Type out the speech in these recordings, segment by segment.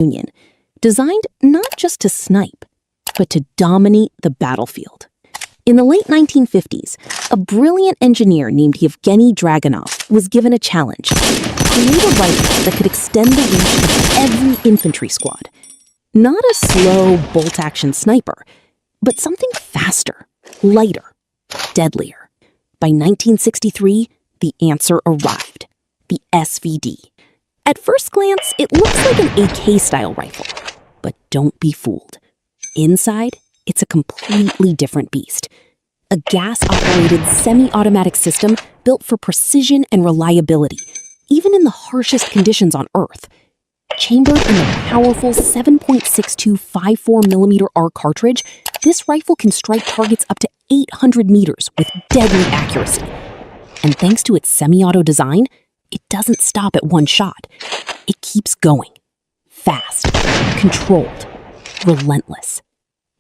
Union, designed not just to snipe, but to dominate the battlefield. In the late 1950s, a brilliant engineer named Yevgeny Dragunov was given a challenge: create a rifle that could extend the reach of every infantry squad. Not a slow, bolt-action sniper, but something faster, lighter, deadlier. By 1963, the answer arrived: the SVD. At first glance, it looks like an AK-style rifle, but don't be fooled. Inside, it's a completely different beast. A gas-operated semi-automatic system built for precision and reliability, even in the harshest conditions on Earth. Chambered in a powerful 7.62 54mm R cartridge, this rifle can strike targets up to 800 meters with deadly accuracy. And thanks to its semi-auto design, it doesn't stop at one shot. It keeps going. Fast, controlled, relentless.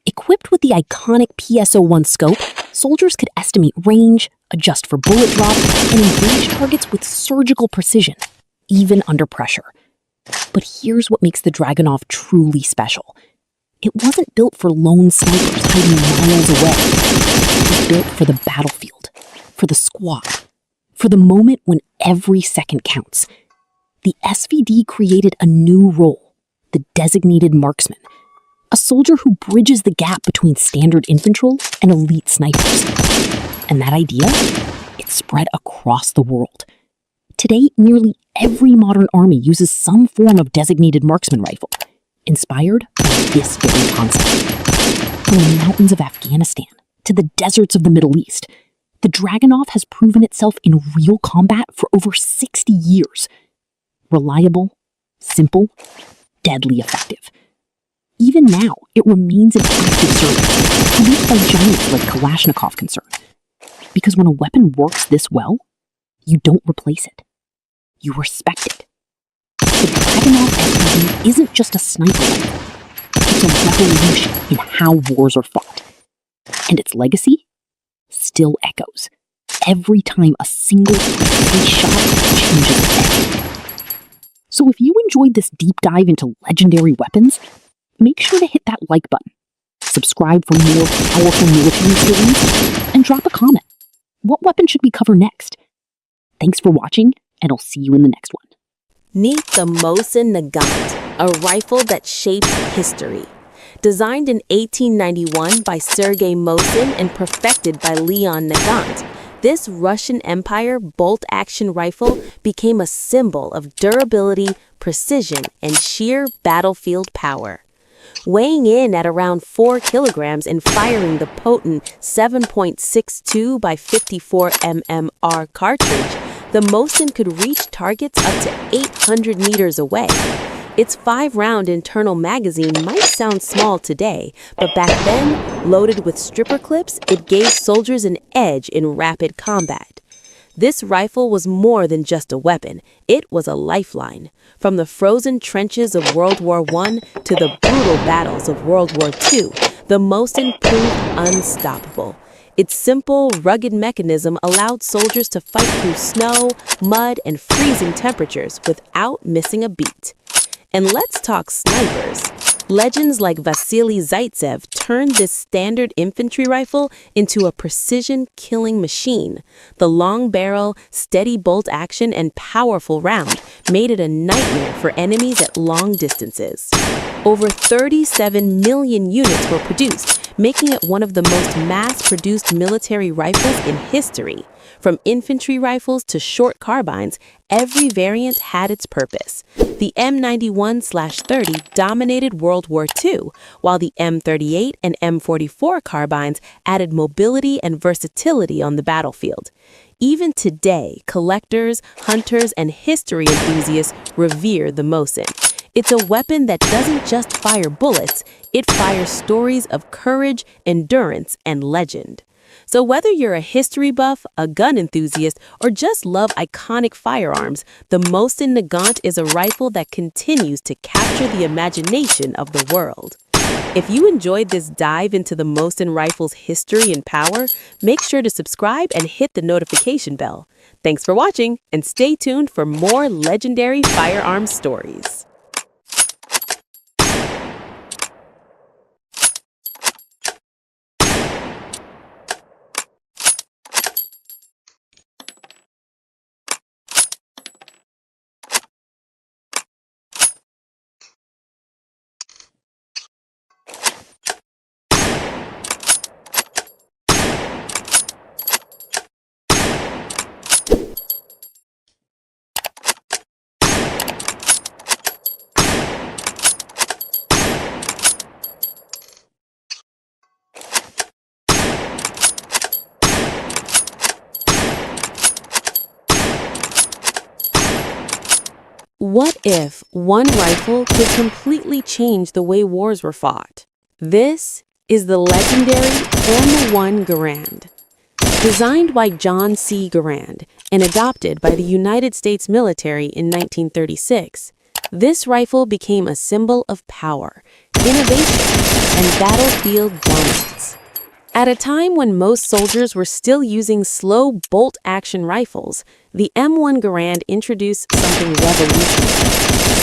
Equipped with the iconic PSO-1 scope, soldiers could estimate range, adjust for bullet drop, and engage targets with surgical precision, even under pressure. But here's what makes the Dragunov truly special. It wasn't built for lone snipers hiding miles away. It was built for the battlefield, for the squad, for the moment when every second counts. The SVD created a new role: the designated marksman, a soldier who bridges the gap between standard infantry and elite snipers. And that idea, it spread across the world. Today, nearly every modern army uses some form of designated marksman rifle, inspired by this very concept. From the mountains of Afghanistan to the deserts of the Middle East, the Dragunov has proven itself in real combat for over 60 years. Reliable, simple, deadly effective. Even now, it remains in active service, produced by giants like Kalashnikov concern. Because when a weapon works this well, you don't replace it. You respect it. The Dragunov SVD isn't just a sniper rifle. It's a revolution in how wars are fought. And its legacy still echoes every time a single precise shot changes everything. So if you enjoyed this deep dive into legendary weapons, make sure to hit that like button, subscribe for more powerful military stories, and drop a comment. What weapon should we cover next? Thanks for watching, and I'll see you in the next one. Meet the Mosin Nagant, a rifle that shaped history. Designed in 1891 by Sergei Mosin and perfected by Leon Nagant, this Russian Empire bolt-action rifle became a symbol of durability, precision, and sheer battlefield power. Weighing in at around 4 kilograms and firing the potent 7.62 by 54 R cartridge, the Mosin could reach targets up to 800 meters away. Its 5-round internal magazine might sound small today, but back then, loaded with stripper clips, it gave soldiers an edge in rapid combat. This rifle was more than just a weapon. It was a lifeline. From the frozen trenches of World War I to the brutal battles of World War II, the Mosin proved unstoppable. Its simple, rugged mechanism allowed soldiers to fight through snow, mud, and freezing temperatures without missing a beat. And let's talk snipers. Legends like Vasily Zaitsev turned this standard infantry rifle into a precision-killing machine. The long barrel, steady bolt action, and powerful round made it a nightmare for enemies at long distances. Over 37 million units were produced, making it one of the most mass-produced military rifles in history. From infantry rifles to short carbines, every variant had its purpose. The M91/30 dominated World War II, while the M38 and M44 carbines added mobility and versatility on the battlefield. Even today, collectors, hunters, and history enthusiasts revere the Mosin. It's a weapon that doesn't just fire bullets, it fires stories of courage, endurance, and legend. So whether you're a history buff, a gun enthusiast, or just love iconic firearms, the Mosin Nagant is a rifle that continues to capture the imagination of the world. If you enjoyed this dive into the Mosin rifle's history and power, make sure to subscribe and hit the notification bell. Thanks for watching, and stay tuned for more legendary firearms stories. What if one rifle could completely change the way wars were fought? This is the legendary M1 Garand. Designed by John C. Garand and adopted by the United States military in 1936, this rifle became a symbol of power, innovation, and battlefield dominance. At a time when most soldiers were still using slow bolt-action rifles, the M1 Garand introduced something revolutionary: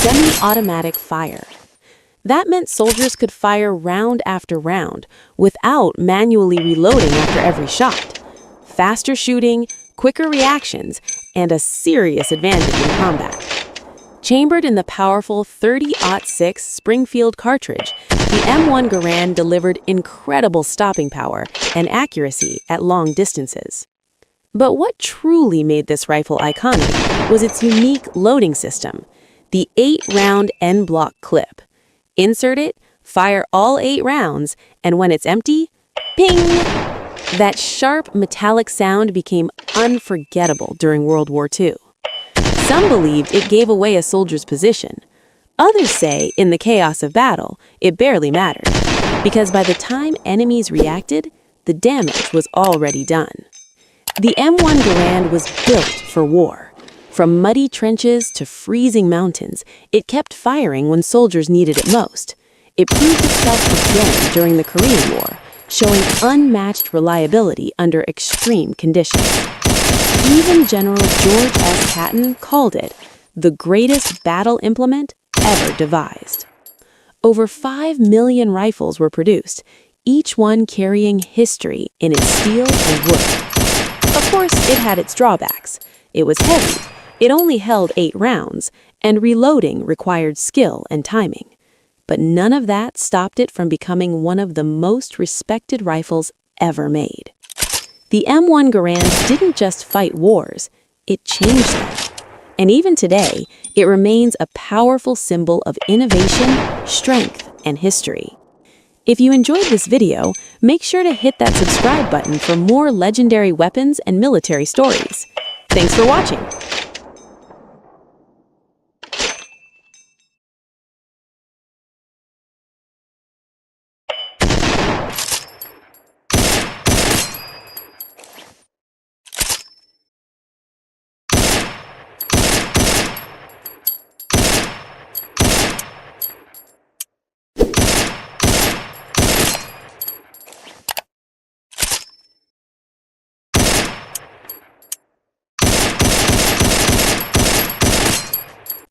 semi-automatic fire. That meant soldiers could fire round after round without manually reloading after every shot. Faster shooting, quicker reactions, and a serious advantage in combat. Chambered in the powerful 30-06 Springfield cartridge, the M1 Garand delivered incredible stopping power and accuracy at long distances. But what truly made this rifle iconic was its unique loading system, the 8-round N-block clip. Insert it, fire all 8 rounds, and when it's empty, ping! That sharp metallic sound became unforgettable during World War II. Some believed it gave away a soldier's position. Others say, in the chaos of battle, it barely mattered, because by the time enemies reacted, the damage was already done. The M1 Garand was built for war. From muddy trenches to freezing mountains, it kept firing when soldiers needed it most. It proved itself again during the Korean War, showing unmatched reliability under extreme conditions. Even General George S. Patton called it the greatest battle implement ever devised. Over 5 million rifles were produced, each one carrying history in its steel and wood. Of course, it had its drawbacks. It was heavy, it only held 8 rounds, and reloading required skill and timing. But none of that stopped it from becoming one of the most respected rifles ever made. The M1 Garand didn't just fight wars, it changed them. And even today, it remains a powerful symbol of innovation, strength, and history. If you enjoyed this video, make sure to hit that subscribe button for more legendary weapons and military stories. Thanks for watching!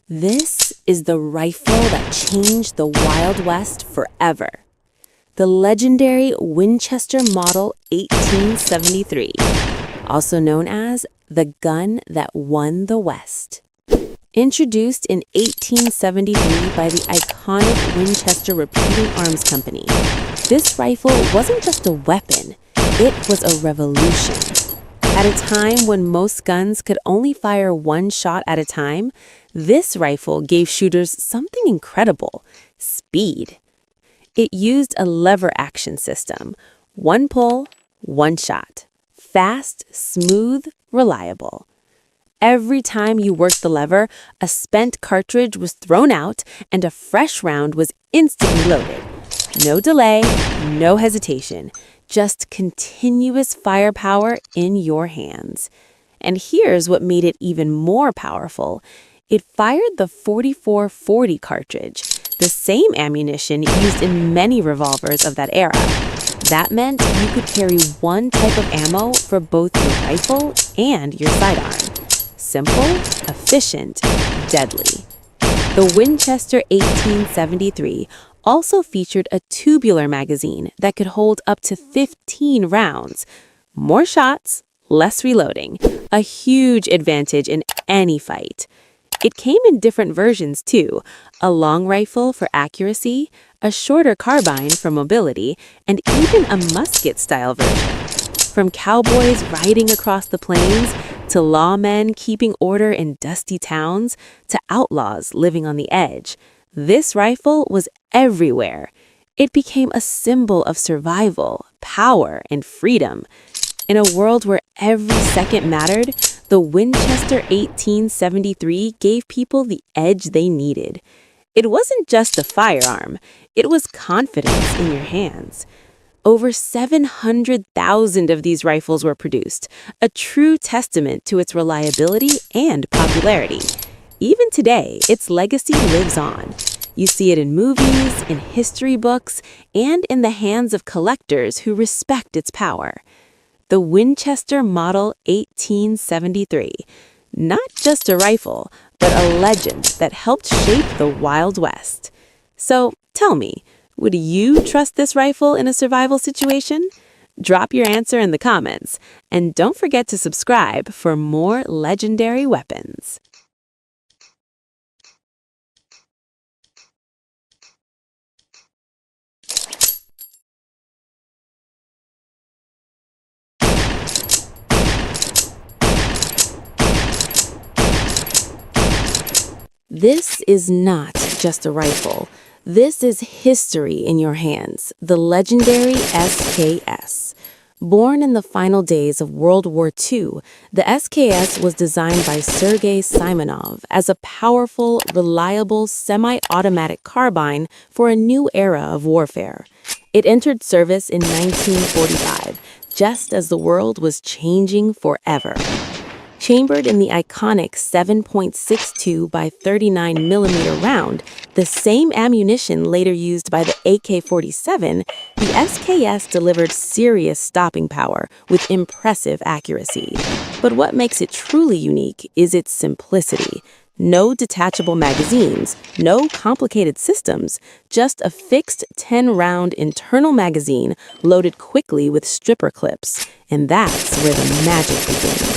This is the rifle that changed the Wild West forever. The legendary Winchester Model 1873, also known as the gun that won the West. Introduced in 1873 by the iconic Winchester Repeating Arms Company, this rifle wasn't just a weapon, it was a revolution. At a time when most guns could only fire 1 shot at a time, this rifle gave shooters something incredible: speed. It used a lever action system: 1 pull, 1 shot. Fast, smooth, reliable. Every time you worked the lever, a spent cartridge was thrown out and a fresh round was instantly loaded. No delay, no hesitation, just continuous firepower in your hands. And here's what made it even more powerful. It fired the 4440 cartridge, the same ammunition used in many revolvers of that era. That meant you could carry 1 type of ammo for both your rifle and your sidearm. Simple, efficient, deadly. The Winchester 1873 also featured a tubular magazine that could hold up to 15 rounds. More shots, less reloading, a huge advantage in any fight. It came in different versions too: a long rifle for accuracy, a shorter carbine for mobility, and even a musket-style version. From cowboys riding across the plains, to lawmen keeping order in dusty towns, to outlaws living on the edge, this rifle was everywhere. It became a symbol of survival, power, and freedom. In a world where every second mattered, the Winchester 1873 gave people the edge they needed. It wasn't just a firearm, it was confidence in your hands. Over 700,000 of these rifles were produced, a true testament to its reliability and popularity. Even today, its legacy lives on. You see it in movies, in history books, and in the hands of collectors who respect its power. The Winchester Model 1873. Not just a rifle, but a legend that helped shape the Wild West. So, tell me, would you trust this rifle in a survival situation? Drop your answer in the comments, and don't forget to subscribe for more legendary weapons. This is not just a rifle. This is history in your hands, the legendary SKS. Born in the final days of World War II, the SKS was designed by Sergei Simonov as a powerful, reliable, semi-automatic carbine for a new era of warfare. It entered service in 1945, just as the world was changing forever. Chambered in the iconic 7.62 by 39 millimeter round, the same ammunition later used by the AK-47, the SKS delivered serious stopping power with impressive accuracy. But what makes it truly unique is its simplicity. No detachable magazines, no complicated systems, just a fixed 10-round internal magazine loaded quickly with stripper clips. And that's where the magic begins.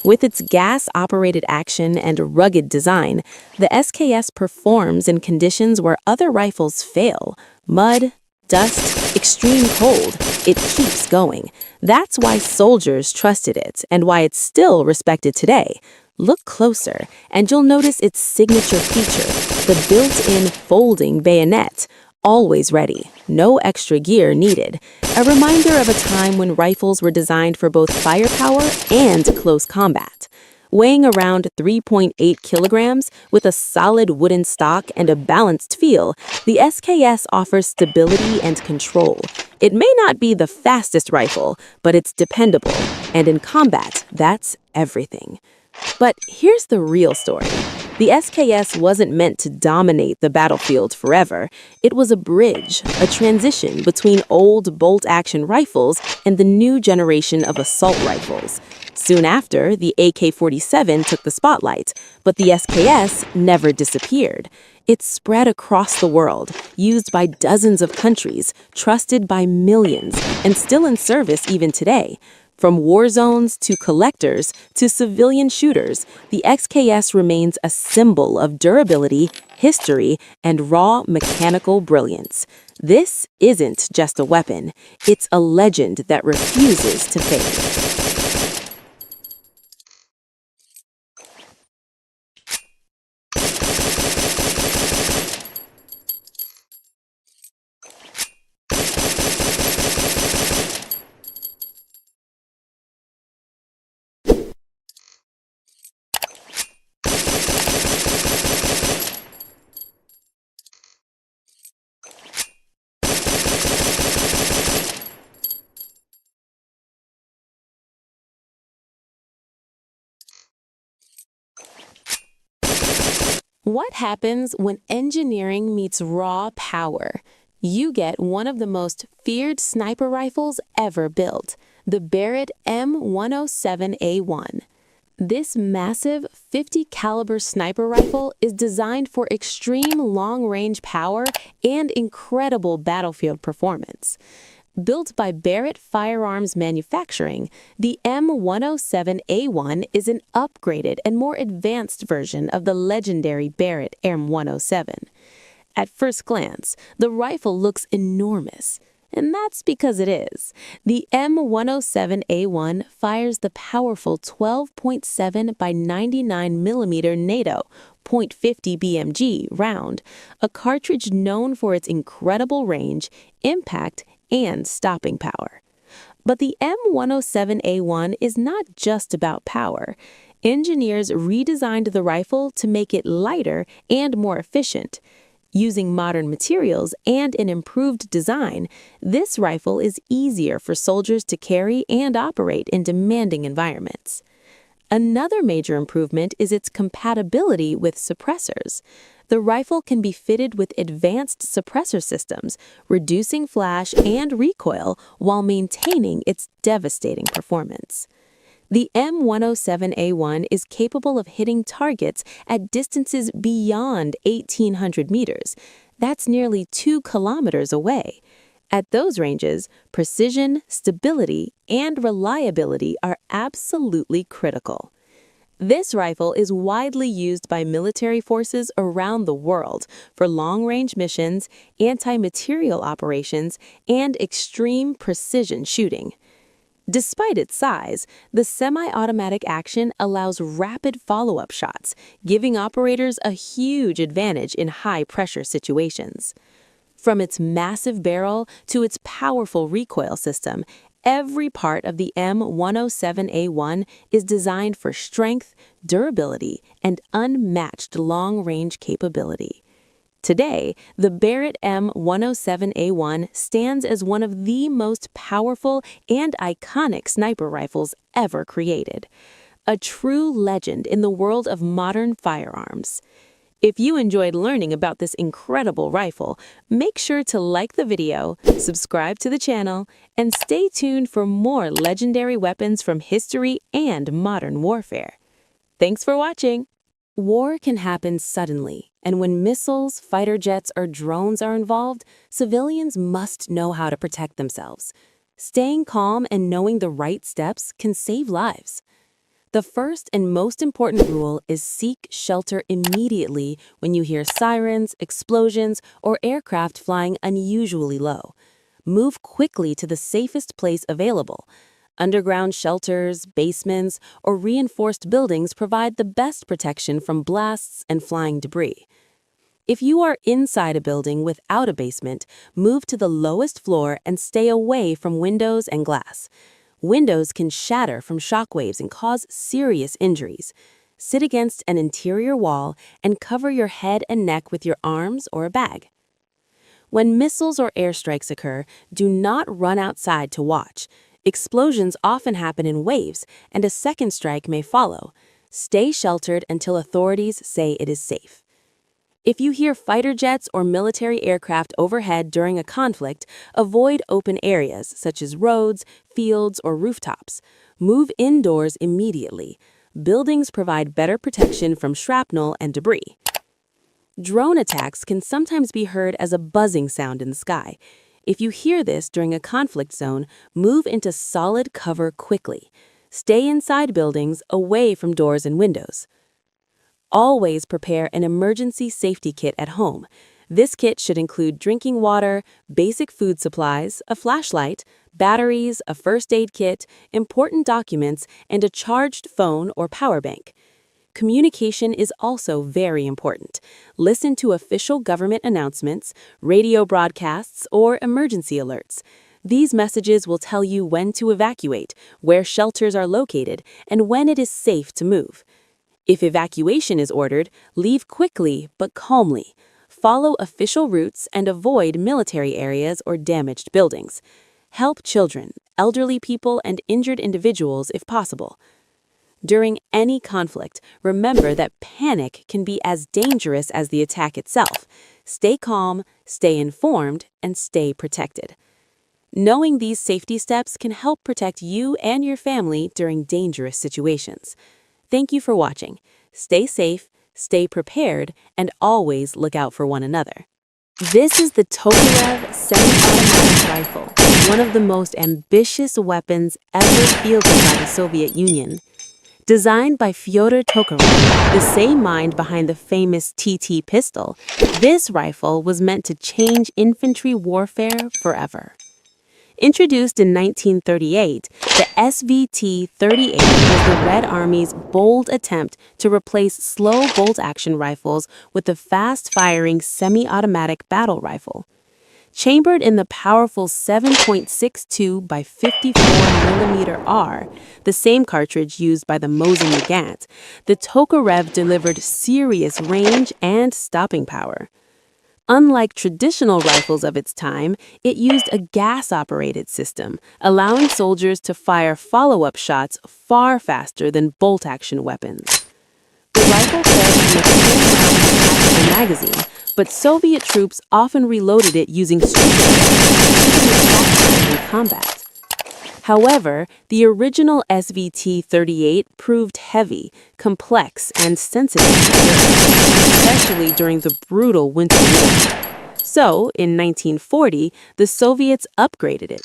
With its gas-operated action and rugged design, the SKS performs in conditions where other rifles fail. Mud, dust, extreme cold. It keeps going. That's why soldiers trusted it and why it's still respected today. Look closer, and you'll notice its signature feature, the built-in folding bayonet. Always ready, no extra gear needed. A reminder of a time when rifles were designed for both firepower and close combat. Weighing around 3.8 kilograms with a solid wooden stock and a balanced feel, the SKS offers stability and control. It may not be the fastest rifle, but it's dependable, and in combat, that's everything. But here's the real story. The SKS wasn't meant to dominate the battlefield forever. It was a bridge, a transition between old bolt-action rifles and the new generation of assault rifles. Soon after, the AK-47 took the spotlight, but the SKS never disappeared. It spread across the world, used by dozens of countries, trusted by millions, and still in service even today. From war zones to collectors to civilian shooters, the SKS remains a symbol of durability, history, and raw mechanical brilliance. This isn't just a weapon, it's a legend that refuses to fade. What happens when engineering meets raw power? You get one of the most feared sniper rifles ever built, the Barrett M107A1. This massive 50 caliber sniper rifle is designed for extreme long-range power and incredible battlefield performance. Built by Barrett Firearms Manufacturing, the M107A1 is an upgraded and more advanced version of the legendary Barrett M107. At first glance, the rifle looks enormous, and that's because it is. The M107A1 fires the powerful 12.7 by 99 millimeter NATO .50 BMG round, a cartridge known for its incredible range, impact, and stopping power. But the M107A1 is not just about power. Engineers redesigned the rifle to make it lighter and more efficient. Using modern materials and an improved design, this rifle is easier for soldiers to carry and operate in demanding environments. Another major improvement is its compatibility with suppressors. The rifle can be fitted with advanced suppressor systems, reducing flash and recoil while maintaining its devastating performance. The M107A1 is capable of hitting targets at distances beyond 1,800 meters. That's nearly 2 kilometers away. At those ranges, precision, stability, and reliability are absolutely critical. This rifle is widely used by military forces around the world for long-range missions, anti-material operations, and extreme precision shooting. Despite its size, the semi-automatic action allows rapid follow-up shots, giving operators a huge advantage in high-pressure situations. From its massive barrel to its powerful recoil system, every part of the M107A1 is designed for strength, durability, and unmatched long-range capability. Today, the Barrett M107A1 stands as one of the most powerful and iconic sniper rifles ever created, a true legend in the world of modern firearms. If you enjoyed learning about this incredible rifle, make sure to like the video, subscribe to the channel, and stay tuned for more legendary weapons from history and modern warfare. Thanks for watching! War can happen suddenly, and when missiles, fighter jets, or drones are involved, civilians must know how to protect themselves. Staying calm and knowing the right steps can save lives. The first and most important rule is seek shelter immediately when you hear sirens, explosions, or aircraft flying unusually low. Move quickly to the safest place available. Underground shelters, basements, or reinforced buildings provide the best protection from blasts and flying debris. If you are inside a building without a basement, move to the lowest floor and stay away from windows and glass. Windows can shatter from shockwaves and cause serious injuries. Sit against an interior wall and cover your head and neck with your arms or a bag. When missiles or airstrikes occur, do not run outside to watch. Explosions often happen in waves, and a second strike may follow. Stay sheltered until authorities say it is safe. If you hear fighter jets or military aircraft overhead during a conflict, avoid open areas such as roads, fields, or rooftops. Move indoors immediately. Buildings provide better protection from shrapnel and debris. Drone attacks can sometimes be heard as a buzzing sound in the sky. If you hear this during a conflict zone, move into solid cover quickly. Stay inside buildings, away from doors and windows. Always prepare an emergency safety kit at home. This kit should include drinking water, basic food supplies, a flashlight, batteries, a first aid kit, important documents, and a charged phone or power bank. Communication is also very important. Listen to official government announcements, radio broadcasts, or emergency alerts. These messages will tell you when to evacuate, where shelters are located, and when it is safe to move. If evacuation is ordered, leave quickly but calmly. Follow official routes and avoid military areas or damaged buildings. Help children, elderly people, and injured individuals if possible. During any conflict, remember that panic can be as dangerous as the attack itself. Stay calm, stay informed, and stay protected. Knowing these safety steps can help protect you and your family during dangerous situations. Thank you for watching. Stay safe, stay prepared, and always look out for one another. This is the Tokarev semi-automatic rifle, one of the most ambitious weapons ever fielded by the Soviet Union. Designed by Fyodor Tokarev, the same mind behind the famous TT pistol, this rifle was meant to change infantry warfare forever. Introduced in 1938, the SVT-38 was the Red Army's bold attempt to replace slow bolt-action rifles with the fast-firing semi-automatic battle rifle. Chambered in the powerful 7.62 by 54mm R, the same cartridge used by the Mosin Nagant, the Tokarev delivered serious range and stopping power. Unlike traditional rifles of its time, it used a gas-operated system, allowing soldiers to fire follow-up shots far faster than bolt-action weapons. The rifle fed from a 10-round magazine, but Soviet troops often reloaded it using strip in combat. However, the original SVT-38 proved heavy, complex, and sensitive, especially during the brutal Winter War. So, in 1940, the Soviets upgraded it.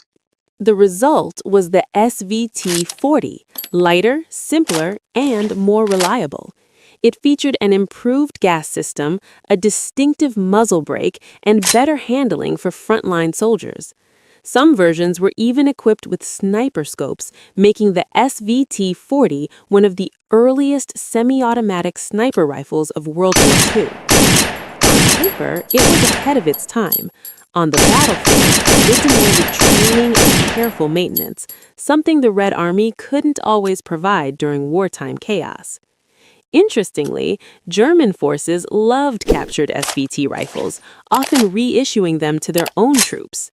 The result was the SVT-40, lighter, simpler, and more reliable. It featured an improved gas system, a distinctive muzzle brake, and better handling for frontline soldiers. Some versions were even equipped with sniper scopes, making the SVT-40 one of the earliest semi-automatic sniper rifles of World War II. On paper, it was ahead of its time. On the battlefield, it demanded training and careful maintenance, something the Red Army couldn't always provide during wartime chaos. Interestingly, German forces loved captured SVT rifles, often reissuing them to their own troops.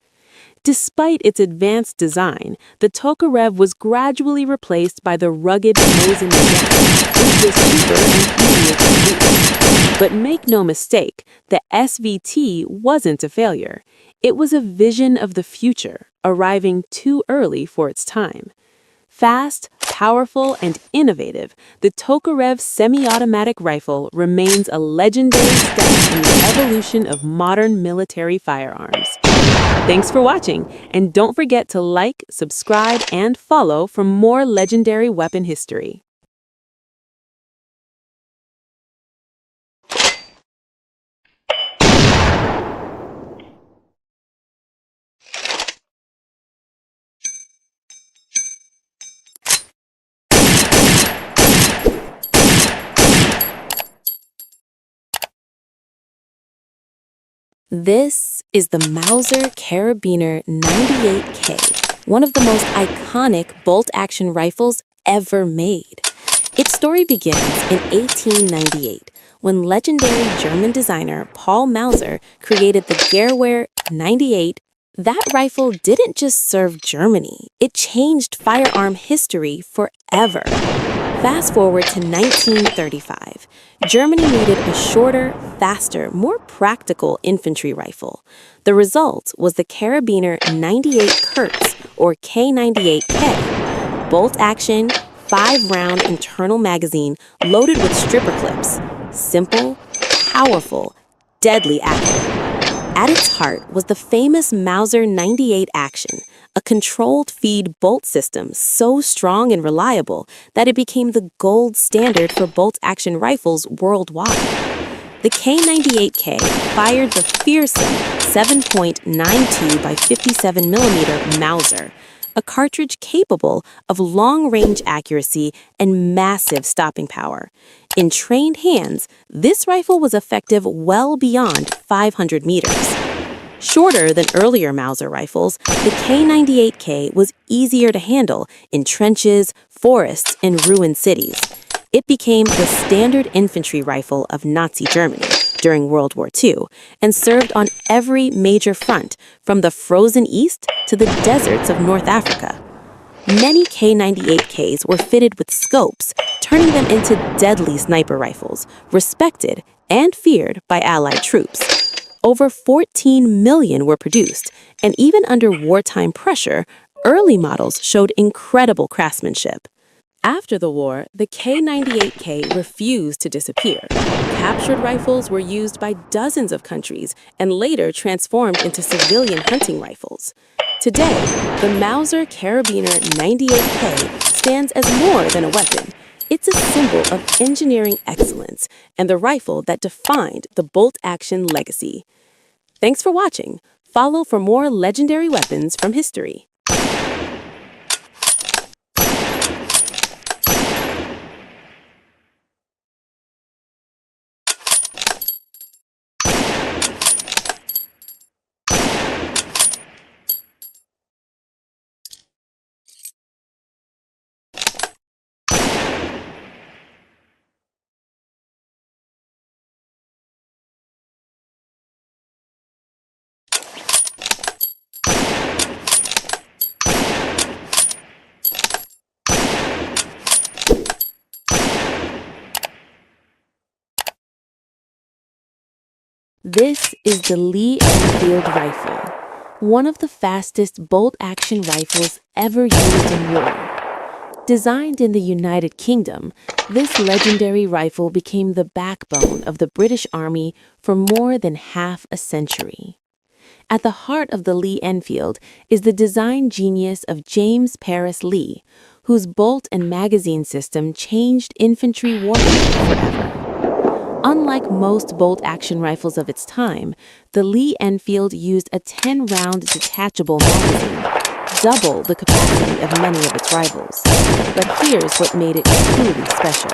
Despite its advanced design, the Tokarev was gradually replaced by the rugged Mosin Nagant, which was cheaper and easier to use. But make no mistake, the SVT wasn't a failure. It was a vision of the future, arriving too early for its time. Fast, powerful, and innovative, the Tokarev semi-automatic rifle remains a legendary step in the evolution of modern military firearms. Thanks for watching, and don't forget to like, subscribe, and follow for more legendary weapon history. This is the Mauser Carabiner 98K, one of the most iconic bolt-action rifles ever made. Its story begins in 1898, when legendary German designer Paul Mauser created the Gewehr 98. That rifle didn't just serve Germany, it changed firearm history forever. Fast forward to 1935. Germany needed a shorter, faster, more practical infantry rifle. The result was the Carabiner 98 Kurz, or K98K. Bolt action, 5-round internal magazine loaded with stripper clips. Simple, powerful, deadly accurate. At its heart was the famous Mauser 98 Action, a controlled feed bolt system so strong and reliable that it became the gold standard for bolt-action rifles worldwide. The K98K fired the fearsome 7.92 by 57mm Mauser, a cartridge capable of long-range accuracy and massive stopping power. In trained hands, this rifle was effective well beyond 500 meters. Shorter than earlier Mauser rifles, the K98K was easier to handle in trenches, forests, and ruined cities. It became the standard infantry rifle of Nazi Germany during World War II and served on every major front, from the frozen East to the deserts of North Africa. Many K98Ks were fitted with scopes, turning them into deadly sniper rifles, respected and feared by Allied troops. Over 14 million were produced, and even under wartime pressure, early models showed incredible craftsmanship. After the war, the K98K refused to disappear. Captured rifles were used by dozens of countries and later transformed into civilian hunting rifles. Today, the Mauser Carabiner 98K stands as more than a weapon. It's a symbol of engineering excellence and the rifle that defined the bolt-action legacy. Thanks for watching. Follow for more legendary weapons from history. This is the Lee Enfield rifle, one of the fastest bolt-action rifles ever used in war. Designed in the United Kingdom, this legendary rifle became the backbone of the British Army for more than half a century. At the heart of the Lee Enfield is the design genius of James Paris Lee, whose bolt and magazine system changed infantry warfare forever. Unlike most bolt-action rifles of its time, the Lee Enfield used a 10-round detachable magazine, double the capacity of many of its rivals. But here's what made it truly special: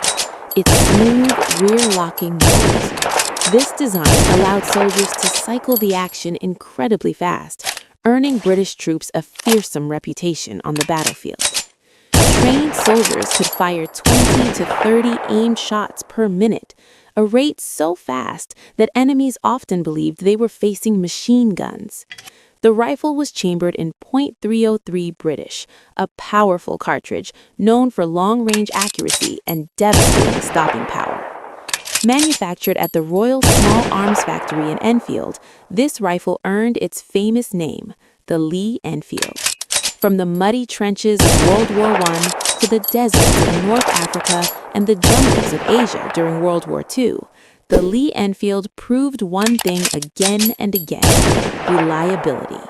its smooth, rear-locking bolt. This design allowed soldiers to cycle the action incredibly fast, earning British troops a fearsome reputation on the battlefield. Trained soldiers could fire 20 to 30 aimed shots per minute, a rate so fast that enemies often believed they were facing machine guns. The rifle was chambered in .303 British, a powerful cartridge known for long-range accuracy and devastating stopping power. Manufactured at the Royal Small Arms Factory in Enfield, this rifle earned its famous name, the Lee Enfield. From the muddy trenches of World War I to the deserts of North Africa and the jungles of Asia during World War II, the Lee Enfield proved one thing again and again: reliability.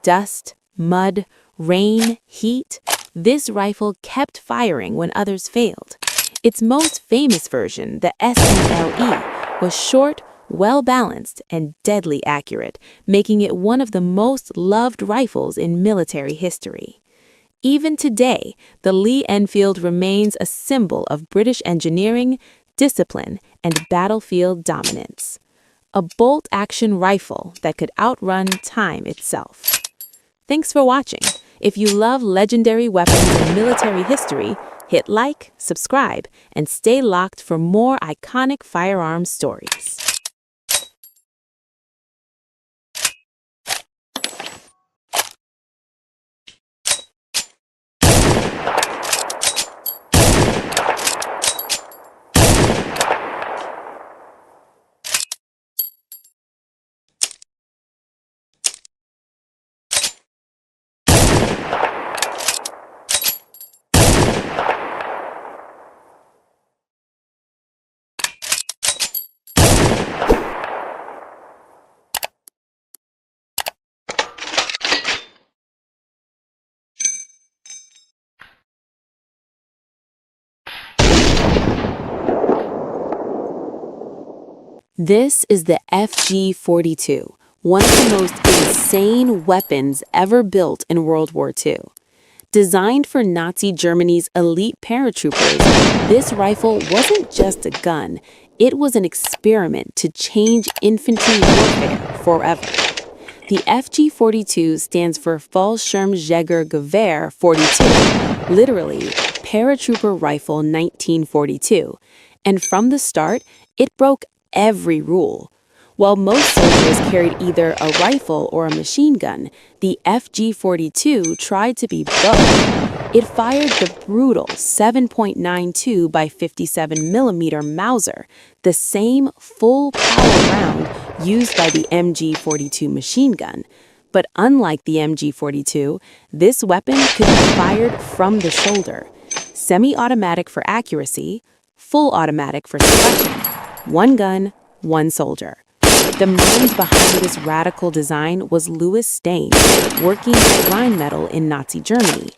Dust, mud, rain, heat, this rifle kept firing when others failed. Its most famous version, the SNLE, was short, well-balanced, and deadly accurate, making it one of the most loved rifles in military history. Even today, the Lee Enfield remains a symbol of British engineering, discipline, and battlefield dominance. A bolt-action rifle that could outrun time itself. Thanks for watching. If you love legendary weapons and military history, hit like, subscribe, and stay locked for more iconic firearms stories. This is the FG-42, one of the most insane weapons ever built in World War II. Designed for Nazi Germany's elite paratroopers, this rifle wasn't just a gun, it was an experiment to change infantry warfare forever. The FG-42 stands for Fallschirmjägergewehr 42, literally Paratrooper Rifle 1942, and from the start, it broke every rule. While most soldiers carried either a rifle or a machine gun, the FG-42 tried to be both. It fired the brutal 7.92 by 57 millimeter Mauser, the same full-power round used by the MG-42 machine gun. But unlike the MG-42, this weapon could be fired from the shoulder. Semi-automatic for accuracy, full automatic for suppression. One gun, one soldier. The mind behind this radical design was Louis Stein, working at Rheinmetall in Nazi Germany.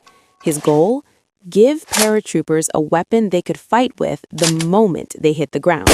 His goal? Give paratroopers a weapon they could fight with the moment they hit the ground.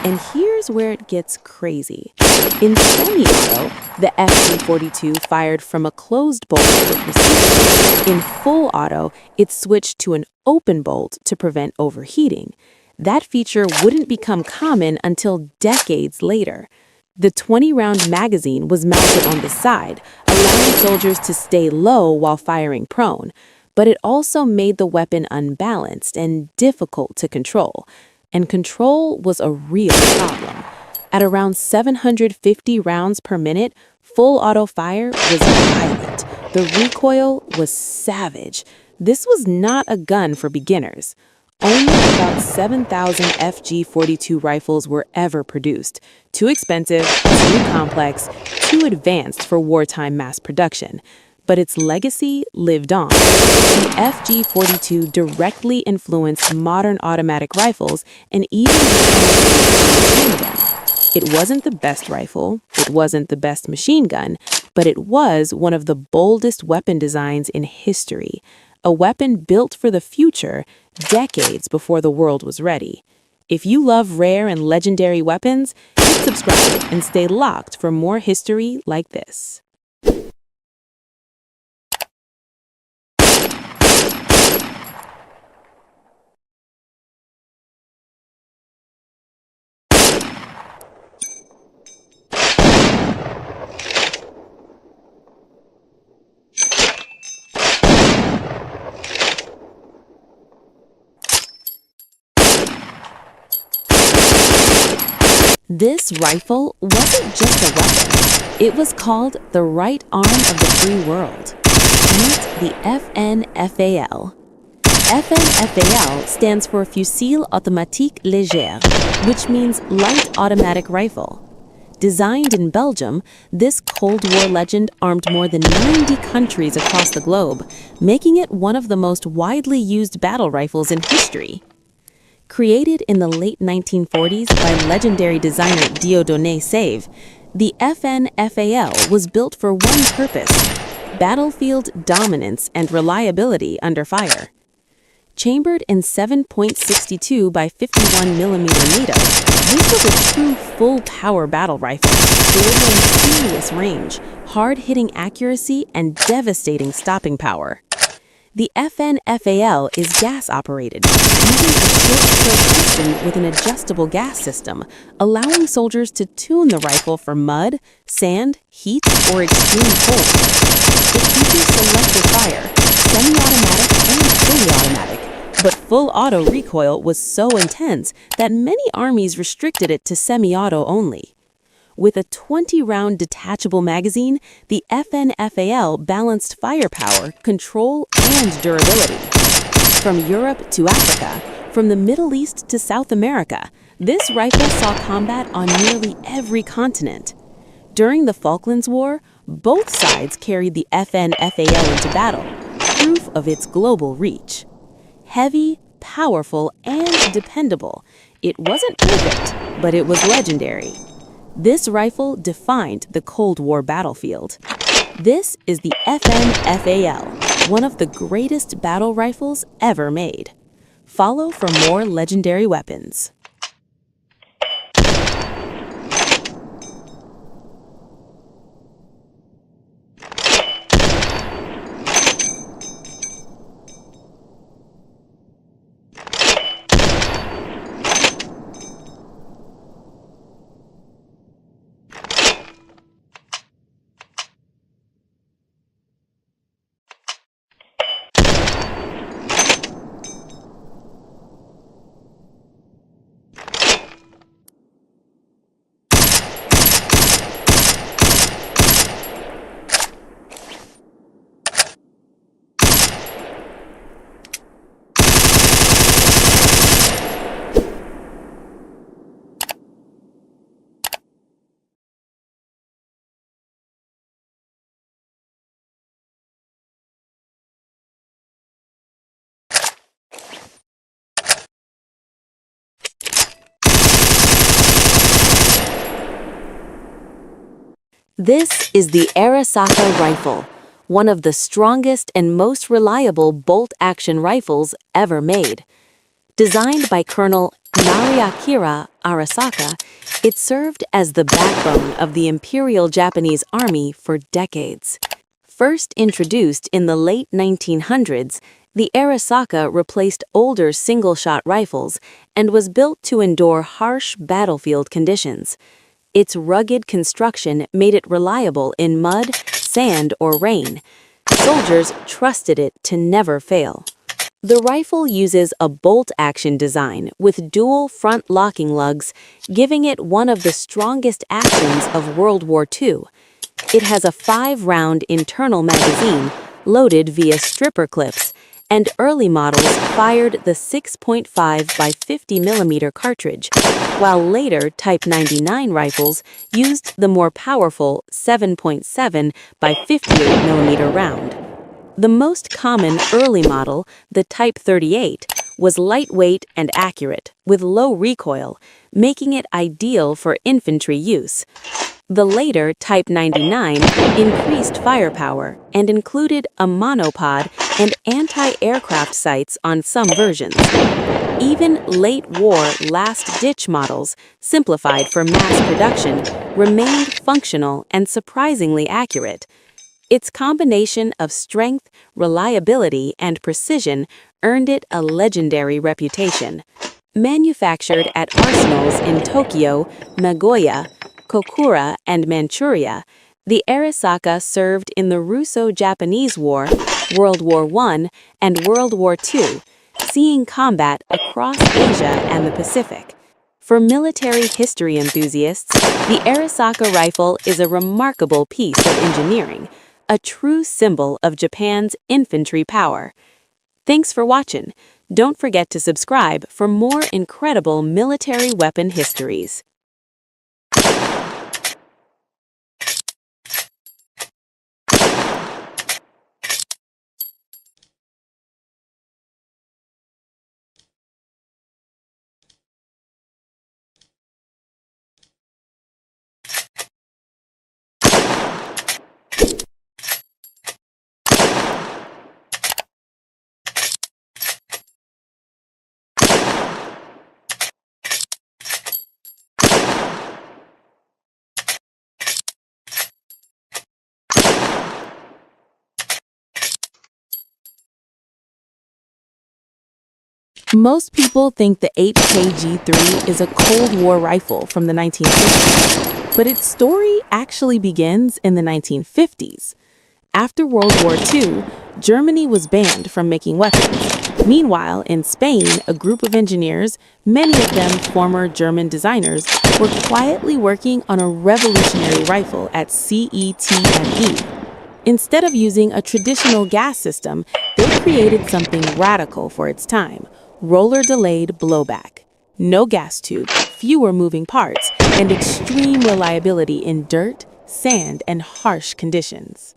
And here's where it gets crazy. In semi-auto, the FG-42 fired from a closed bolt for precision. In full auto, it switched to an open bolt to prevent overheating. That feature wouldn't become common until decades later. The 20-round magazine was mounted on the side, allowing soldiers to stay low while firing prone, but it also made the weapon unbalanced and difficult to control. And control was a real problem. At around 750 rounds per minute, full auto fire was violent. The recoil was savage. This was not a gun for beginners. Only about 7,000 FG-42 rifles were ever produced. Too expensive, too complex, too advanced for wartime mass production. But its legacy lived on. The FG-42 directly influenced modern automatic rifles and even became a machine gun. It wasn't the best rifle, it wasn't the best machine gun, but it was one of the boldest weapon designs in history. A weapon built for the future, decades before the world was ready. If you love rare and legendary weapons, hit subscribe and stay locked for more history like this. This rifle wasn't just a weapon. It was called the right arm of the free world. Meet the FNFAL. FNFAL stands for Fusil Automatique Léger, which means light automatic rifle. Designed in Belgium, this Cold War legend armed more than 90 countries across the globe, making it one of the most widely used battle rifles in history. Created in the late 1940s by legendary designer Dieudonné Save, the FNFAL was built for one purpose: battlefield dominance and reliability under fire. Chambered in 7.62 by 51 mm NATO, this was a true full-power battle rifle, delivering serious range, hard-hitting accuracy, and devastating stopping power. The FNFAL is gas-operated, using a short-stroke piston with an adjustable gas system, allowing soldiers to tune the rifle for mud, sand, heat, or extreme cold. It features selective fire, semi-automatic and fully automatic, but full auto recoil was so intense that many armies restricted it to semi-auto only. With a 20-round detachable magazine, the FNFAL balanced firepower, control, and durability. From Europe to Africa, from the Middle East to South America, this rifle saw combat on nearly every continent. During the Falklands War, both sides carried the FNFAL into battle, proof of its global reach. Heavy, powerful, and dependable, it wasn't perfect, but it was legendary. This rifle defined the Cold War battlefield. This is the FNFAL, one of the greatest battle rifles ever made. Follow for more legendary weapons. This is the Arisaka rifle, one of the strongest and most reliable bolt-action rifles ever made. Designed by Colonel Nariakira Arisaka, it served as the backbone of the Imperial Japanese Army for decades. First introduced in the late 1900s, the Arisaka replaced older single-shot rifles and was built to endure harsh battlefield conditions. Its rugged construction made it reliable in mud, sand, or rain. Soldiers trusted it to never fail. The rifle uses a bolt-action design with dual front locking lugs, giving it one of the strongest actions of World War II. It has a 5-round internal magazine loaded via stripper clips and early models fired the 6.5 by 50 millimeter cartridge, while later Type 99 rifles used the more powerful 7.7 by 58 millimeter round. The most common early model, the Type 38, was lightweight and accurate, with low recoil, making it ideal for infantry use. The later Type 99 increased firepower and included a monopod and anti-aircraft sights on some versions. Even late-war last-ditch models, simplified for mass production, remained functional and surprisingly accurate. Its combination of strength, reliability, and precision earned it a legendary reputation. Manufactured at arsenals in Tokyo, Nagoya, Kokura, and Manchuria, the Arisaka served in the Russo-Japanese War, World War I, and World War II, seeing combat across Asia and the Pacific. For military history enthusiasts, the Arisaka rifle is a remarkable piece of engineering, a true symbol of Japan's infantry power. Thanks for watching. Don't forget to subscribe for more incredible military weapon histories. Most people think the 8KG3 is a Cold War rifle from the 1960s, but its story actually begins in the 1950s. After World War II, Germany was banned from making weapons. Meanwhile, in Spain, a group of engineers, many of them former German designers, were quietly working on a revolutionary rifle at CETME. Instead of using a traditional gas system, they created something radical for its time: roller-delayed blowback. No gas tube, fewer moving parts, and extreme reliability in dirt, sand, and harsh conditions.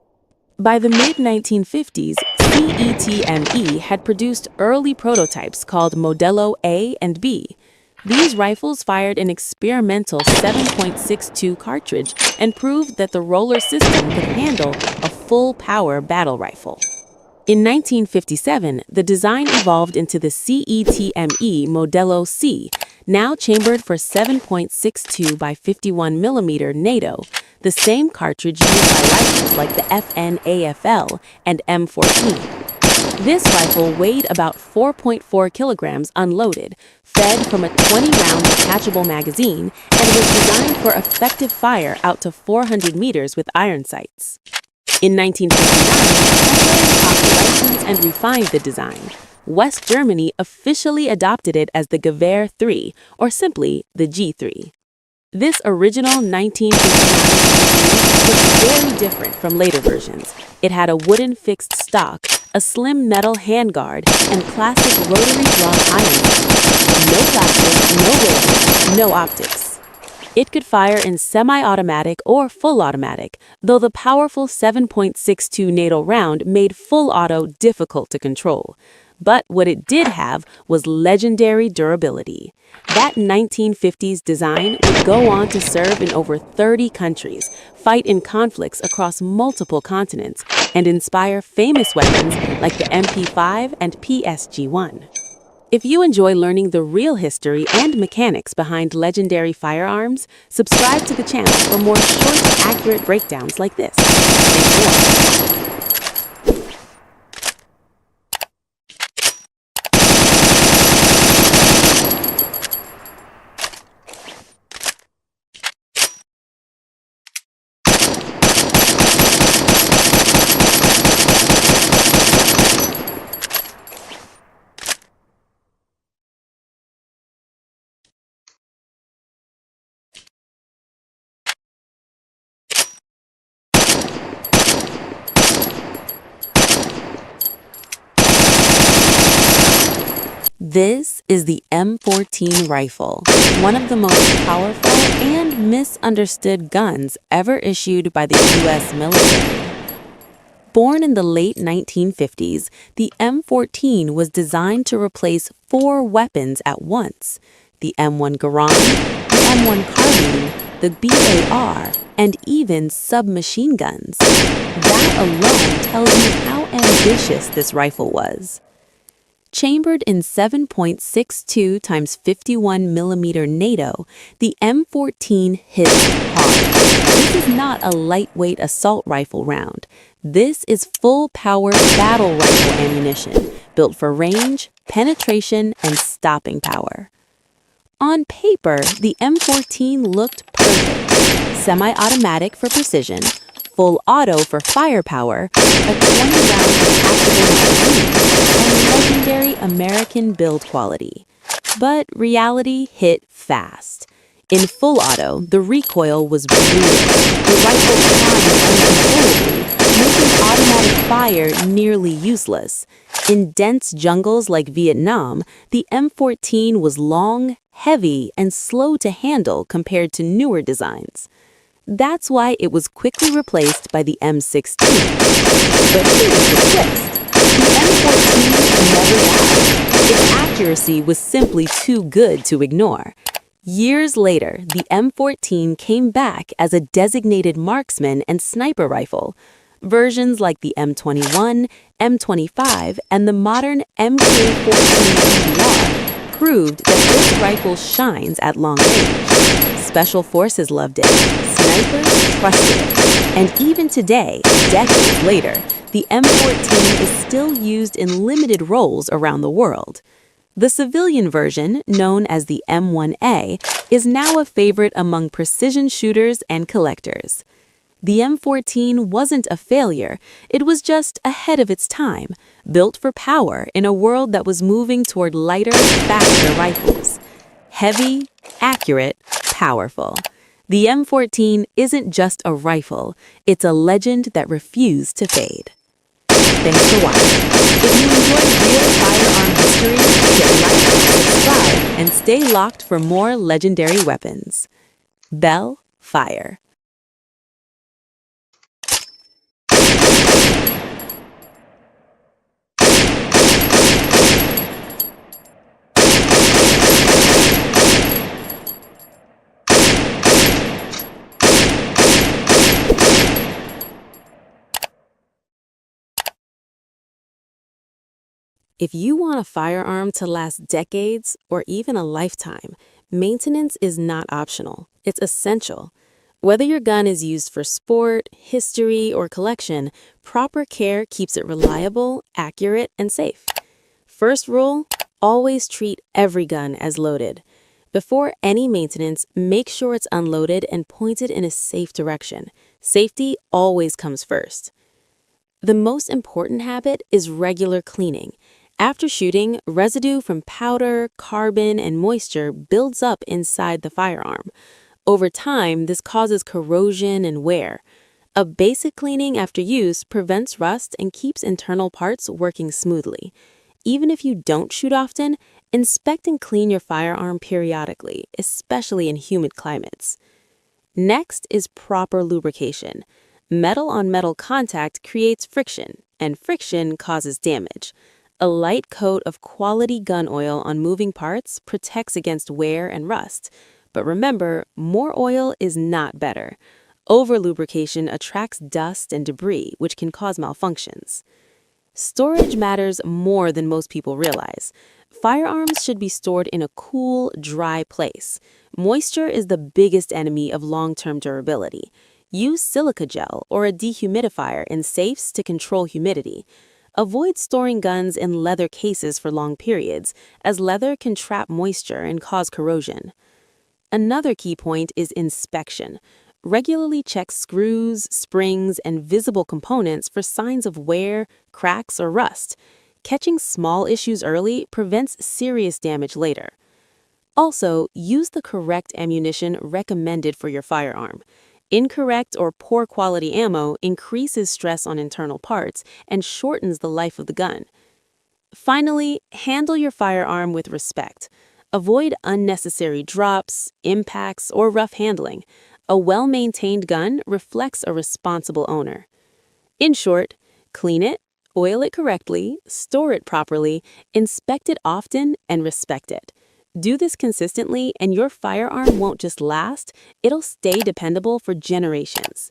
By the mid-1950s, CETME had produced early prototypes called Modello A and B. These rifles fired an experimental 7.62 cartridge and proved that the roller system could handle a full-power battle rifle. In 1957, the design evolved into the CETME Modello C, now chambered for 7.62 by 51 millimeter NATO, the same cartridge used by rifles like the FN-AFL and M14. This rifle weighed about 4.4 kilograms unloaded, fed from a 20-round detachable magazine, and was designed for effective fire out to 400 meters with iron sights. In 1959, Hungary took the license and refined the design. West Germany officially adopted it as the Gewehr 3, or simply the G3. This original 1959 was very different from later versions. It had a wooden fixed stock, a slim metal handguard, and classic rotary drum iron sights. No plastic, no weight, no optics. It could fire in semi-automatic or full automatic, though the powerful 7.62 NATO round made full auto difficult to control. But what it did have was legendary durability. That 1950s design would go on to serve in over 30 countries, fight in conflicts across multiple continents, and inspire famous weapons like the MP5 and PSG-1. If you enjoy learning the real history and mechanics behind legendary firearms, subscribe to the channel for more short, accurate breakdowns like this. And more. This is the M14 rifle, one of the most powerful and misunderstood guns ever issued by the U.S. military. Born in the late 1950s, the M14 was designed to replace 4 weapons at once: the M1 Garand, the M1 Carbine, the BAR, and even submachine guns. That alone tells you how ambitious this rifle was. Chambered in 7.62 x 51 mm NATO, the M14 hits hard. This is not a lightweight assault rifle round. This is full-power battle rifle ammunition, built for range, penetration, and stopping power. On paper, the M14 looked perfect. Semi-automatic for precision, full auto for firepower, a 20-round detachable magazine, and legendary American build quality. But reality hit fast. In full auto, the recoil was brutal. The rifle climbed uncontrollably, making automatic fire nearly useless. In dense jungles like Vietnam, the M14 was long, heavy, and slow to handle compared to newer designs. That's why it was quickly replaced by the M16. But here's the twist. The M14 never died. Its accuracy was simply too good to ignore. Years later, the M14 came back as a designated marksman and sniper rifle. Versions like the M21, M25, and the modern MK14 PBR proved that this rifle shines at long range. Special forces loved it, snipers trusted it, and even today, decades later, the M14 is still used in limited roles around the world. The civilian version, known as the M1A, is now a favorite among precision shooters and collectors. The M14 wasn't a failure, it was just ahead of its time, built for power in a world that was moving toward lighter, faster rifles. Heavy, accurate, powerful. The M14 isn't just a rifle, it's a legend that refused to fade. Thanks for watching. If you enjoyed real firearm history, hit like, subscribe, and stay locked for more legendary weapons. Bell Fire. If you want a firearm to last decades or even a lifetime, maintenance is not optional. It's essential. Whether your gun is used for sport, history, or collection, proper care keeps it reliable, accurate, and safe. First rule, always treat every gun as loaded. Before any maintenance, make sure it's unloaded and pointed in a safe direction. Safety always comes first. The most important habit is regular cleaning. After shooting, residue from powder, carbon, and moisture builds up inside the firearm. Over time, this causes corrosion and wear. A basic cleaning after use prevents rust and keeps internal parts working smoothly. Even if you don't shoot often, inspect and clean your firearm periodically, especially in humid climates. Next is proper lubrication. Metal-on-metal contact creates friction, and friction causes damage. A light coat of quality gun oil on moving parts protects against wear and rust. But remember, more oil is not better. Over-lubrication attracts dust and debris, which can cause malfunctions. Storage matters more than most people realize. Firearms should be stored in a cool, dry place. Moisture is the biggest enemy of long-term durability. Use silica gel or a dehumidifier in safes to control humidity. Avoid storing guns in leather cases for long periods, as leather can trap moisture and cause corrosion. Another key point is inspection. Regularly check screws, springs, and visible components for signs of wear, cracks, or rust. Catching small issues early prevents serious damage later. Also, use the correct ammunition recommended for your firearm. Incorrect or poor quality ammo increases stress on internal parts and shortens the life of the gun. Finally, handle your firearm with respect. Avoid unnecessary drops, impacts, or rough handling. A well-maintained gun reflects a responsible owner. In short, clean it, oil it correctly, store it properly, inspect it often, and respect it. Do this consistently, and your firearm won't just last, it'll stay dependable for generations.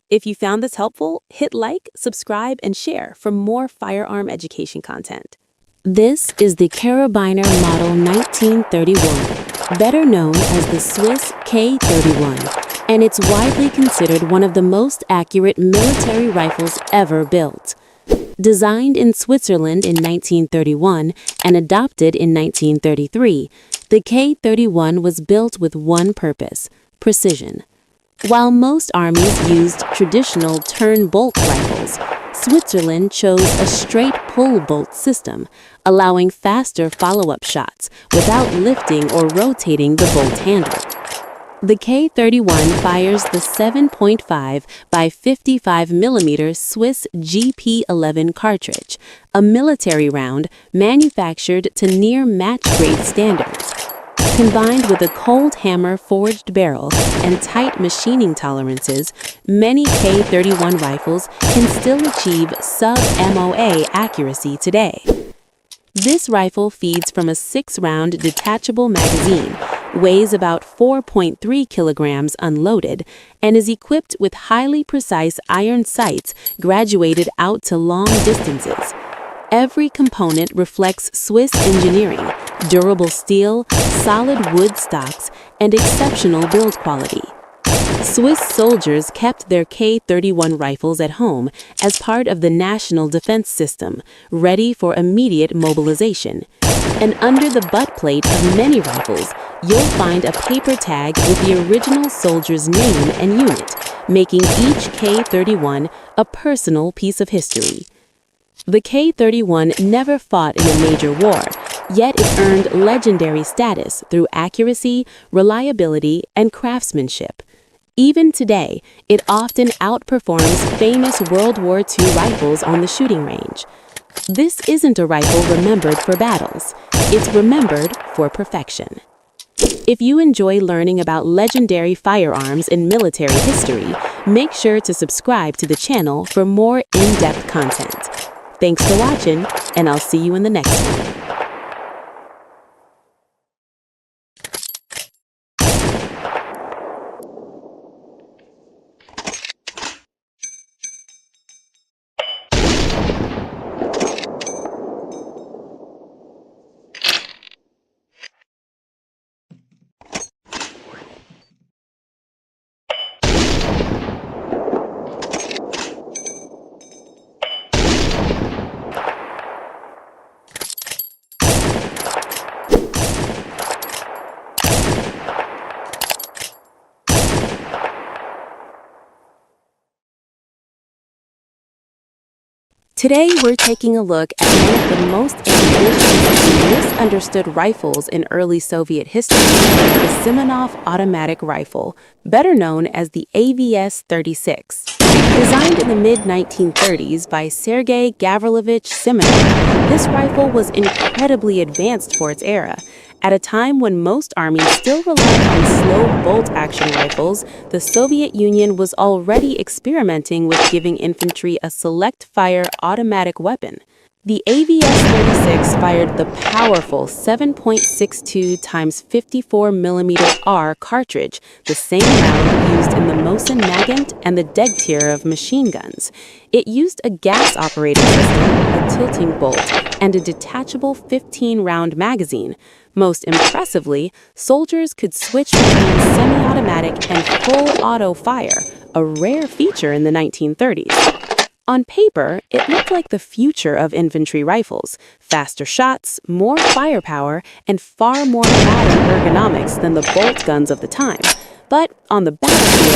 If you found this helpful, hit like, subscribe, and share for more firearm education content. This is the Carabiner Model 1931, better known as the Swiss K31, and it's widely considered one of the most accurate military rifles ever built. Designed in Switzerland in 1931 and adopted in 1933, the K31 was built with one purpose: precision. While most armies used traditional turn-bolt rifles, Switzerland chose a straight pull-bolt system, allowing faster follow-up shots without lifting or rotating the bolt handle. The K31 fires the 7.5 by 55 mm Swiss GP11 cartridge, a military round manufactured to near match-grade standards. Combined with a cold hammer forged barrel and tight machining tolerances, many K31 rifles can still achieve sub-MOA accuracy today. This rifle feeds from a 6-round detachable magazine, weighs about 4.3 kilograms unloaded, and is equipped with highly precise iron sights graduated out to long distances. Every component reflects Swiss engineering, durable steel, solid wood stocks, and exceptional build quality. Swiss soldiers kept their K31 rifles at home as part of the national defense system, ready for immediate mobilization. And under the butt plate of many rifles, you'll find a paper tag with the original soldier's name and unit, making each K31 a personal piece of history. The K31 never fought in a major war, yet it earned legendary status through accuracy, reliability, and craftsmanship. Even today, it often outperforms famous World War II rifles on the shooting range. This isn't a rifle remembered for battles, it's remembered for perfection. If you enjoy learning about legendary firearms in military history, make sure to subscribe to the channel for more in-depth content. Thanks for watching, and I'll see you in the next one. Today, we're taking a look at one of the most ambitious and misunderstood rifles in early Soviet history, the Simonov automatic rifle, better known as the AVS-36. Designed in the mid-1930s by Sergei Gavrilovich Simonov, this rifle was incredibly advanced for its era. At a time when most armies still relied on slow bolt-action rifles, the Soviet Union was already experimenting with giving infantry a select-fire automatic weapon. The AVS-36 fired the powerful 7.62 x 54 mm R cartridge, the same round used in the Mosin Nagant and the Degtyaryov of machine guns. It used a gas-operated system, a tilting bolt, and a detachable 15-round magazine. Most impressively, soldiers could switch between semi-automatic and full auto fire, a rare feature in the 1930s. On paper, it looked like the future of infantry rifles: faster shots, more firepower, and far more modern ergonomics than the bolt guns of the time. But on the battlefield,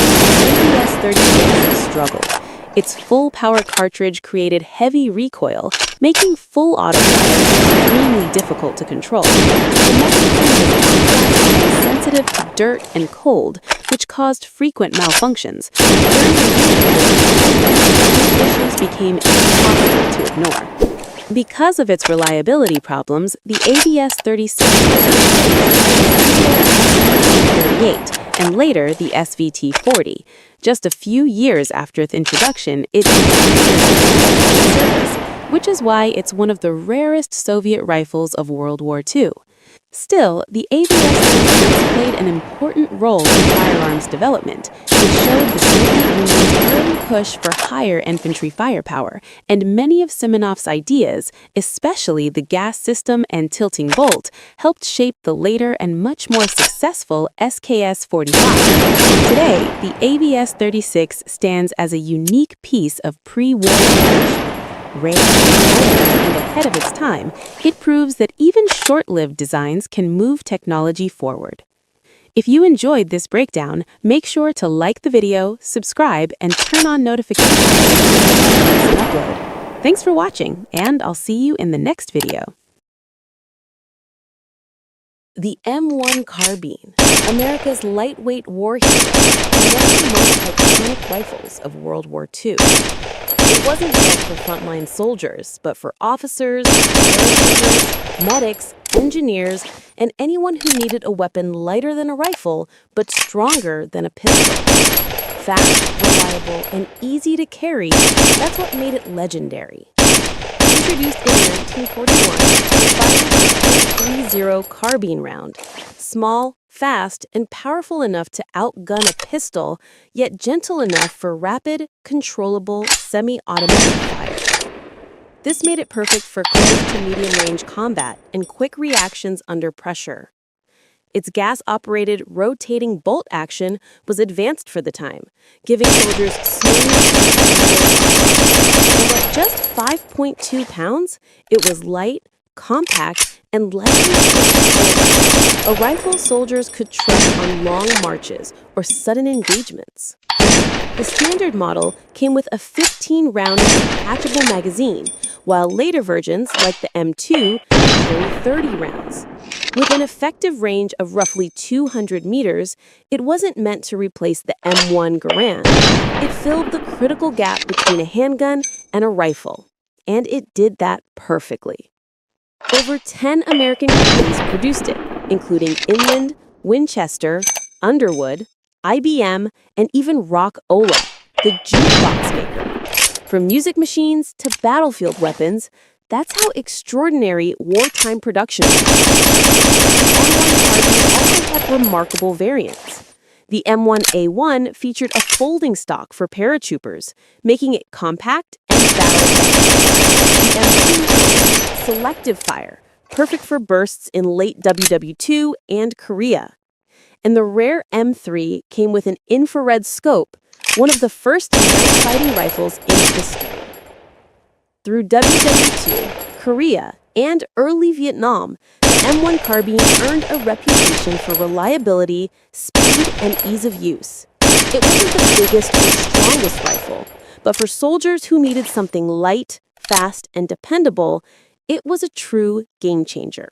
the AVS-36 struggled. Its full-power cartridge created heavy recoil, making full auto fire extremely difficult to control. The mechanism was sensitive to dirt and cold, which caused frequent malfunctions. During the war, these issues became impossible to ignore. Because of its reliability problems, the ABS-36 38 and later the SVT-40. Just a few years after its introduction, it which is why it's one of the rarest Soviet rifles of World War II. Still, the ABS-36 played an important role in firearms development, which showed the Soviet Union's early push for higher infantry firepower, and many of Simonov's ideas, especially the gas system and tilting bolt, helped shape the later and much more successful SKS-45. Today, the ABS-36 stands as a unique piece of pre-war innovation. Rare and ahead of its time, it proves that even short-lived designs can move technology forward. If you enjoyed this breakdown, make sure to like the video, subscribe, and turn on notifications. Thanks for watching, and I'll see you in the next video. The M1 carbine, America's lightweight war hero, and one of the most iconic rifles of World War II. It wasn't meant for frontline soldiers, but for officers, paratroopers, medics, engineers, and anyone who needed a weapon lighter than a rifle, but stronger than a pistol. Fast, reliable, and easy to carry, that's what made it legendary. Introduced in 1941, the 5.30 carbine round. Small, fast, and powerful enough to outgun a pistol, yet gentle enough for rapid, controllable, semi-automatic fire. This made it perfect for close to medium-range combat and quick reactions under pressure. Its gas-operated rotating bolt action was advanced for the time, giving soldiers smooth and at just 5.2 pounds, it was light, compact, and lightly a rifle soldiers could trust on long marches or sudden engagements. The standard model came with a 15-round detachable magazine, while later versions, like the M2, carry 30 rounds. With an effective range of roughly 200 meters, it wasn't meant to replace the M1 Garand. It filled the critical gap between a handgun and a rifle, and it did that perfectly. Over 10 American companies produced it, including Inland, Winchester, Underwood, IBM, and even Rock-Ola, the jukebox maker. From music machines to battlefield weapons, that's how extraordinary wartime production was. The M1 also had remarkable variants. The M1A1 featured a folding stock for paratroopers, making it compact and battle-ready. The M2 selective fire, perfect for bursts in late WW2 and Korea. And the rare M3 came with an infrared scope, one of the first night fighting rifles in history. Through WW2, Korea, and early Vietnam, the M1 carbine earned a reputation for reliability, speed, and ease of use. It wasn't the biggest or strongest rifle, but for soldiers who needed something light, fast, and dependable, it was a true game changer.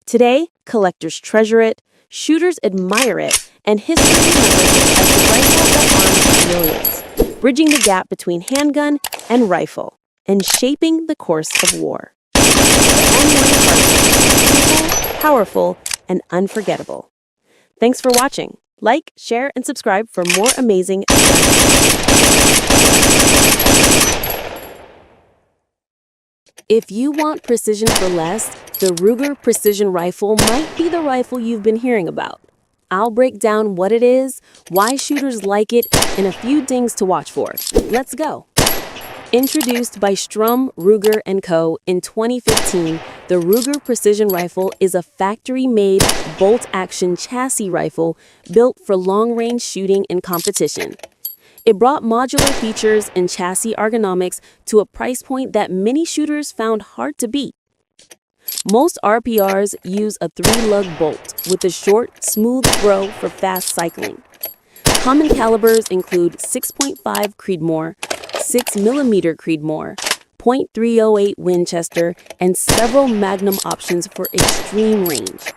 Today, collectors treasure it, shooters admire it, and history remembers it as the rifle that arms millions, bridging the gap between handgun and rifle, and shaping the course of war. The M1 carbine, simple, powerful, and unforgettable. Thanks for watching. Like, share, and subscribe for more amazing If you want precision for less, the Ruger Precision Rifle might be the rifle you've been hearing about. I'll break down what it is, why shooters like it, and a few things to watch for. Let's go. Introduced by Strum, Ruger & Co. in 2015, the Ruger Precision Rifle is a factory-made bolt-action chassis rifle built for long-range shooting and competition. It brought modular features and chassis ergonomics to a price point that many shooters found hard to beat. Most RPRs use a 3-lug bolt with a short, smooth throw for fast cycling. Common calibers include 6.5 Creedmoor, 6mm Creedmoor, .308 Winchester, and several Magnum options for extreme range.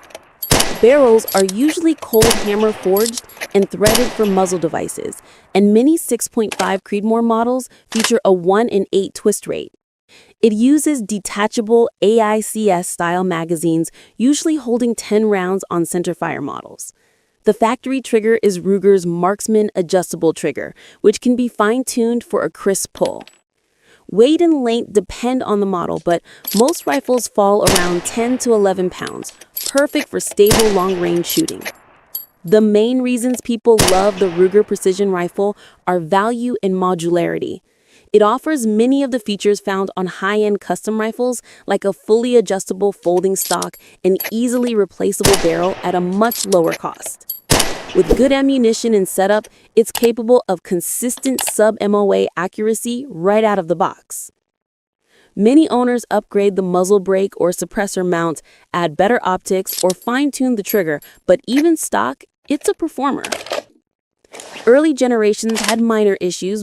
Barrels are usually cold hammer forged and threaded for muzzle devices, and many 6.5 Creedmoor models feature a 1 in 8 twist rate. It uses detachable AICS-style magazines, usually holding 10 rounds on centerfire models. The factory trigger is Ruger's Marksman adjustable trigger, which can be fine-tuned for a crisp pull. Weight and length depend on the model, but most rifles fall around 10 to 11 pounds, perfect for stable long-range shooting. The main reasons people love the Ruger precision rifle are value and modularity. It offers many of the features found on high-end custom rifles, like a fully adjustable folding stock and easily replaceable barrel at a much lower cost. With good ammunition and setup, it's capable of consistent sub-MOA accuracy right out of the box. Many owners upgrade the muzzle brake or suppressor mount, add better optics, or fine-tune the trigger, but even stock, it's a performer. Early generations had minor issues,